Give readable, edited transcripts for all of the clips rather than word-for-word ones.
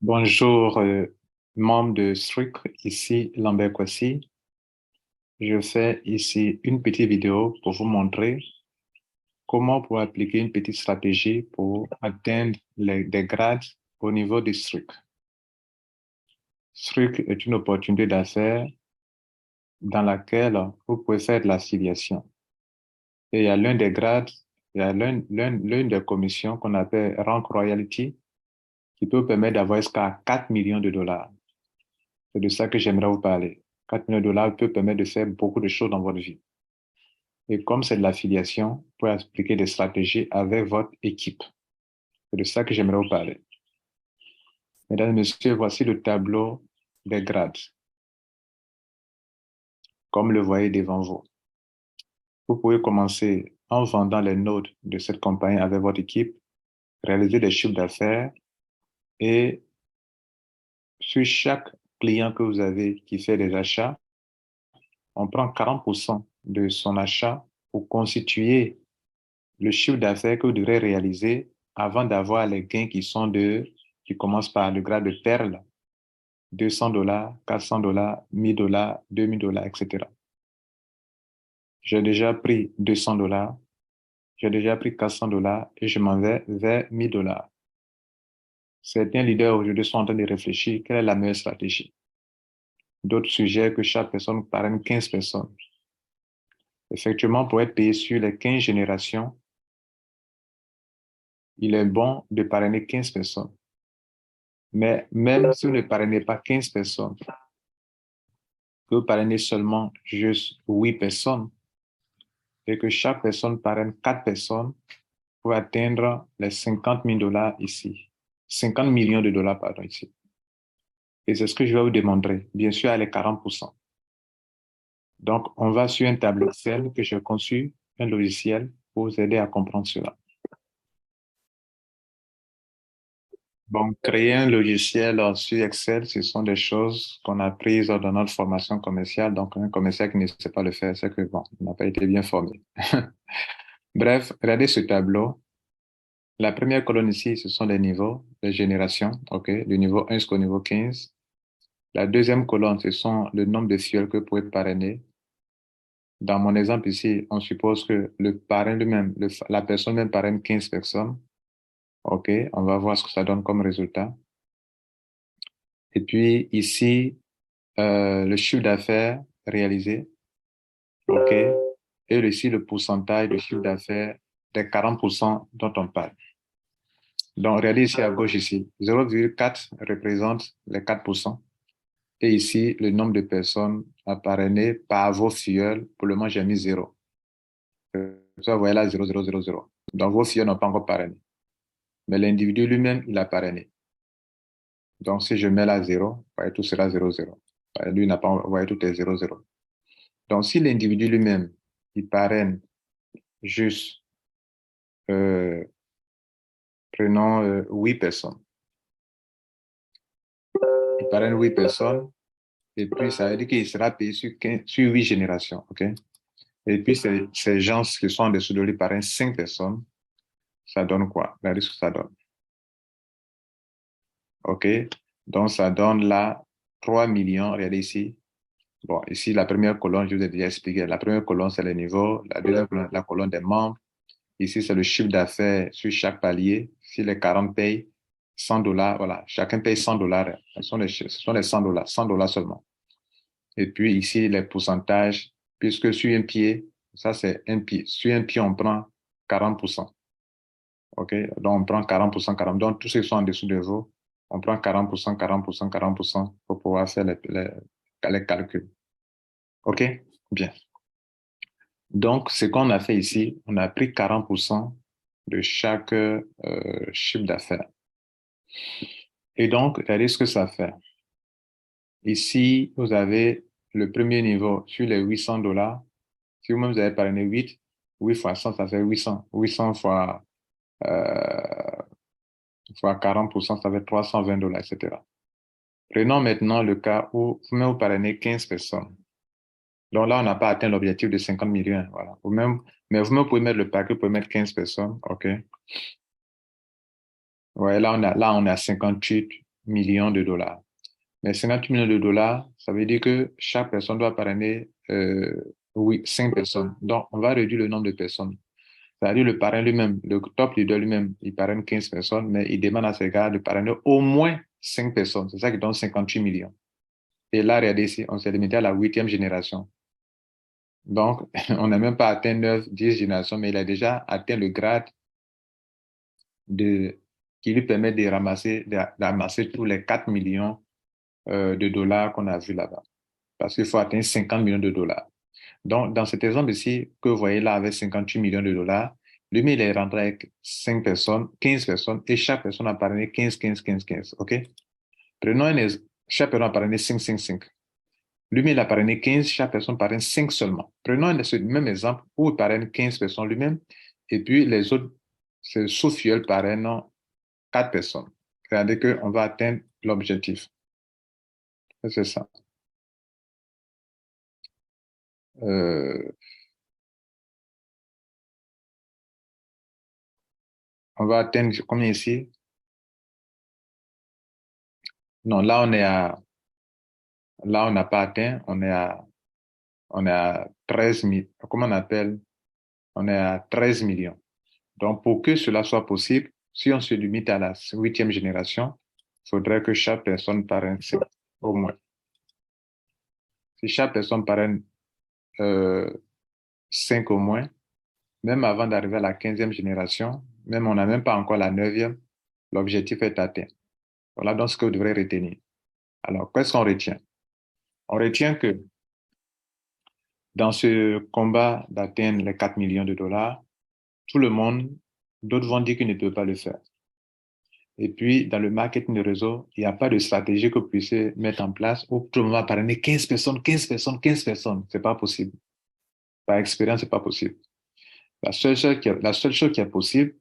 Bonjour, membre de Struc, ici Lambert Kwasi. Je fais ici une petite vidéo pour vous montrer comment pour appliquer une petite stratégie pour atteindre des grades au niveau du Struc. Struc est une opportunité d'affaires dans laquelle vous pouvez faire de l'affiliation. Et il y a l'un des grades, il y a l'une des commissions qu'on appelle Rank Royalty qui peut vous permettre d'avoir jusqu'à 4 millions de dollars. C'est de ça que j'aimerais vous parler. 4 millions de dollars peut permettre de faire beaucoup de choses dans votre vie. Et comme c'est de l'affiliation, vous pouvez appliquer des stratégies avec votre équipe. C'est de ça que j'aimerais vous parler. Mesdames et messieurs, voici le tableau des grades, comme le voyez devant vous. Vous pouvez commencer en vendant les notes de cette compagnie avec votre équipe, réaliser des chiffres d'affaires et sur chaque client que vous avez qui fait des achats, on prend 40% de son achat pour constituer le chiffre d'affaires que vous devrez réaliser avant d'avoir les gains qui commencent par le grade de perle, 200 dollars, 400 dollars, 1000 dollars, 2000 dollars, etc. J'ai déjà pris 200 dollars, j'ai déjà pris 400 dollars et je m'en vais vers 1000 dollars. Certains leaders aujourd'hui sont en train de réfléchir quelle est la meilleure stratégie. D'autres suggèrent que chaque personne parraine 15 personnes. Effectivement, pour être payé sur les 15 générations, il est bon de parrainer 15 personnes. Mais même si vous ne parrainez pas 15 personnes, que vous parrainez seulement juste 8 personnes et que chaque personne parraine 4 personnes pour atteindre les 50 000 dollars ici. 50 millions de dollars, pardon, ici. Et c'est ce que je vais vous démontrer. Bien sûr, à les 40%. Donc, on va sur un tableau Excel que j'ai conçu, un logiciel pour vous aider à comprendre cela. Bon, créer un logiciel sur Excel, ce sont des choses qu'on a prises dans notre formation commerciale. Donc, un commercial qui ne sait pas le faire, c'est que, bon, il n'a pas été bien formé. Bref, regardez ce tableau. La première colonne ici, ce sont les niveaux, les générations, OK, du niveau 1 jusqu'au niveau 15. La deuxième colonne, ce sont le nombre de fioles que vous pouvez parrainer. Dans mon exemple ici, on suppose que le parrain lui-même, la personne même parraine 15 personnes. OK, on va voir ce que ça donne comme résultat. Et puis ici, le chiffre d'affaires réalisé, OK, et ici le pourcentage de chiffre d'affaires des 40% dont on parle. Donc, regardez ici à gauche ici, 0,4 représente les 4%. Et ici, le nombre de personnes à parrainer par vos filleuls, pour le moment, j'ai mis 0. Ça, vous voyez là, 0, 0, 0, 0. Donc, vos filleuls n'ont pas encore parrainé. Mais l'individu lui-même, il a parrainé. Donc, si je mets là 0, vous voyez, tout sera 0, 0. Lui n'a pas, vous voyez, tout est 0, 0. Donc, si l'individu lui-même, il parraine juste, euh, prenons 8 personnes. Il parraine 8 personnes, et puis ça veut dire qu'il sera payé sur 8 générations, OK? Et puis, ces gens qui sont en dessous de lui parrainent 5 personnes, ça donne quoi? Regardez ce que ça donne. OK? Donc, ça donne là 3 millions, regardez ici. Bon, ici, la première colonne, je vous ai déjà expliqué. La première colonne, c'est le niveau. La deuxième colonne, la colonne des membres. Ici, c'est le chiffre d'affaires sur chaque palier. Si les 40 payent 100 dollars, voilà, chacun paye 100 dollars. Ce sont les 100 dollars seulement. Et puis ici, les pourcentages, puisque sur un pied, ça c'est un pied. Sur un pied, on prend 40%. OK? Donc, on prend 40%, 40%. Donc, tous ceux qui sont en dessous de vous, on prend 40%, 40%, 40% pour pouvoir faire les calculs. OK? Bien. Donc, ce qu'on a fait ici, on a pris 40% de chaque chiffre d'affaires. Et donc, regardez ce que ça fait. Ici, vous avez le premier niveau sur les 800 dollars. Si vous-même vous avez parrainé 8 fois 100, ça fait 800. 800 fois 40%, ça fait 320 dollars, etc. Prenons maintenant le cas où vous-même vous parrainez 15 personnes. Donc là, on n'a pas atteint l'objectif de 50 millions. Voilà. Mais vous-même pouvez mettre le paquet, vous pouvez mettre 15 personnes. OK. Ouais, là, on est à 58 millions de dollars. Mais 50 millions de dollars, ça veut dire que chaque personne doit parrainer, oui, 5 personnes. Donc, on va réduire le nombre de personnes. C'est-à-dire le parrain lui-même, le top leader lui-même, il parraine 15 personnes, mais il demande à ses gars de parrainer au moins 5 personnes. C'est ça qui donne 58 millions. Et là, regardez ici, on s'est limité à la huitième génération. Donc, on n'a même pas atteint 9, 10 générations, mais il a déjà atteint le grade de, qui lui permet de ramasser tous les 4 millions de dollars qu'on a vu là-bas. Parce qu'il faut atteindre 50 millions de dollars. Donc, dans cet exemple ici, que vous voyez là avec 58 millions de dollars, lui, il est rentré avec 5 personnes, 15 personnes, et chaque personne a parrainé 15, 15, 15, 15. OK? Prenons chaque personne a parrainé 5, 5, 5. Lui-même, il a parrainé 15, chaque personne parraine 5 seulement. Prenons ce même exemple où il parraine 15 personnes lui-même, et puis les autres, c'est sauf Fiel parraine 4 personnes. C'est-à-dire qu'on va atteindre l'objectif. C'est ça. Euh, on va atteindre combien ici? Non, là, on n'a pas atteint, on est à 13 000, comment on appelle? On est à 13 millions. Donc, pour que cela soit possible, si on se limite à la huitième génération, il faudrait que chaque personne parraine 5, au moins. Si chaque personne parraine 5 au moins, même avant d'arriver à la 15e génération, même on n'a même pas encore la 9e, l'objectif est atteint. Voilà donc ce que vous devrez retenir. Alors, qu'est-ce qu'on retient? On retient que dans ce combat d'atteindre les 4 millions de dollars, tout le monde, d'autres vont dire qu'ils ne peuvent pas le faire. Et puis, dans le marketing de réseau, il n'y a pas de stratégie que vous puissiez mettre en place où tout le monde va parrainer 15 personnes, 15 personnes, 15 personnes. C'est pas possible. Par expérience, c'est pas possible. La seule chose qui est possible,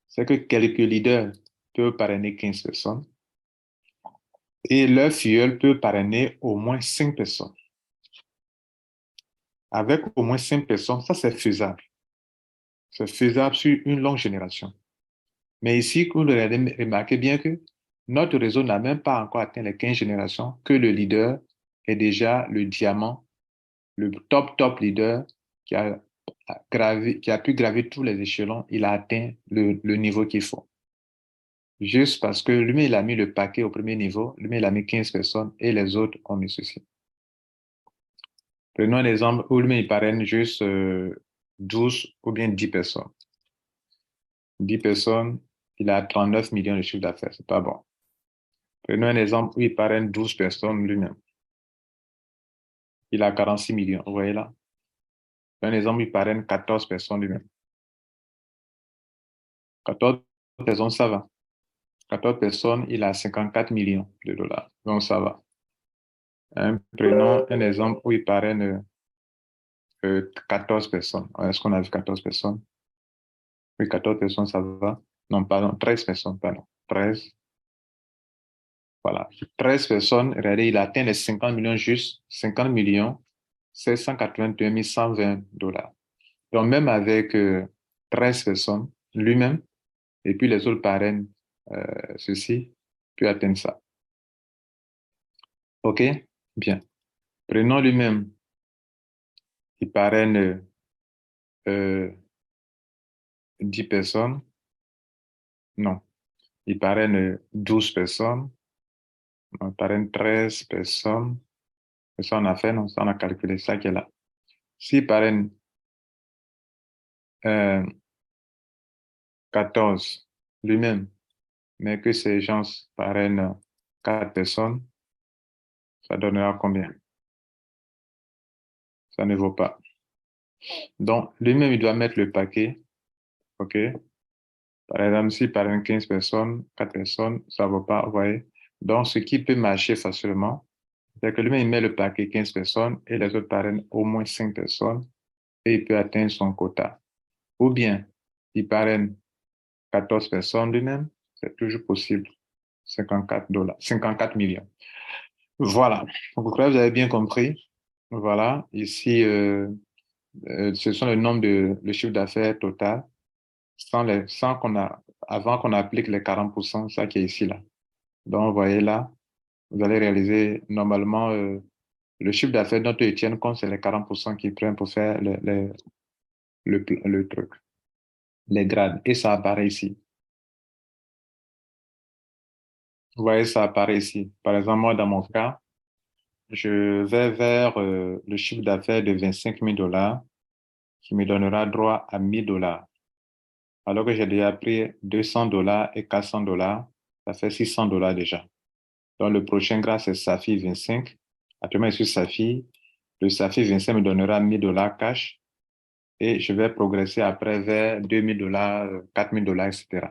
c'est que quelques leaders peuvent parrainer 15 personnes et leur filleul peut parrainer au moins 5 personnes. Avec au moins 5 personnes, ça c'est faisable. C'est faisable sur une longue génération. Mais ici, vous remarquez bien que notre réseau n'a même pas encore atteint les 15 générations, que le leader est déjà le diamant, le top leader qui a pu gravir tous les échelons. Il a atteint le niveau qu'il faut. Juste parce que lui, il a mis le paquet au premier niveau, lui, il a mis 15 personnes et les autres ont mis ceci. Prenons un exemple où lui, il parraine juste 12 ou bien 10 personnes. 10 personnes, il a 39 millions de chiffre d'affaires. C'est pas bon. Prenons un exemple où il parraine 12 personnes lui-même. Il a 46 millions. Vous voyez là? Un exemple, il parraine 14 personnes lui-même. 14 personnes, ça va. 14 personnes, il a 54 millions de dollars. Donc, ça va. Prenons un exemple où il parraine 14 personnes. Est-ce qu'on a vu 14 personnes? Oui, 14 personnes, ça va. Non, pardon, 13 personnes, pardon. 13. Voilà. 13 personnes, regardez, il a atteint les 50 millions juste. 50 millions, 781 120 dollars. Donc, même avec 13 personnes, lui-même, et puis les autres parrainent ceci, peut atteindre ça. OK? Bien. Prenons lui-même, il parraine 10 personnes. Non, il parraine 12 personnes. On parraine 13 personnes. Et ça, on a fait, non, ça, on a calculé ça qui est là. S'il parraine euh, 14 lui-même, mais que ces gens parrainent 4 personnes, ça donnera combien? Ça ne vaut pas. Donc, lui-même, il doit mettre le paquet. OK? Par exemple, s'il parraine 15 personnes, 4 personnes, ça ne vaut pas, vous voyez? Donc, ce qui peut marcher facilement, c'est que lui-même, il met le paquet 15 personnes et les autres parrainent au moins 5 personnes et il peut atteindre son quota. Ou bien, il parraine 14 personnes lui-même, c'est toujours possible. 54 dollars, 54 millions. Voilà. Donc, je crois que vous avez bien compris. Voilà. Ici, ce sont le chiffre d'affaires total sans avant qu'on applique les 40%, ça qui est ici, là. Donc, vous voyez là, vous allez réaliser normalement le chiffre d'affaires dont ils tiennent compte, c'est les 40% qu'ils prennent pour faire le truc, les grades. Et ça apparaît ici. Vous voyez, ça apparaît ici. Par exemple, moi, dans mon cas, je vais vers le chiffre d'affaires de 25 000 $ qui me donnera droit à 1 000 $. Alors que j'ai déjà pris 200 $ et 400 $, ça fait 600 $ déjà. Donc, le prochain grade, c'est SAFI 25. Actuellement, je suis SAFI. Le SAFI 25 me donnera 1 000 $ cash et je vais progresser après vers 2 000 $, 4 000 $, etc.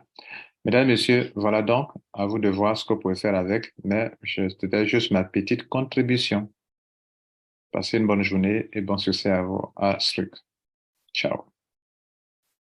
Mesdames, Messieurs, voilà donc, à vous de voir ce que vous pouvez faire avec, mais c'était juste ma petite contribution. Passez une bonne journée et bon succès à vous à Struc. Ciao.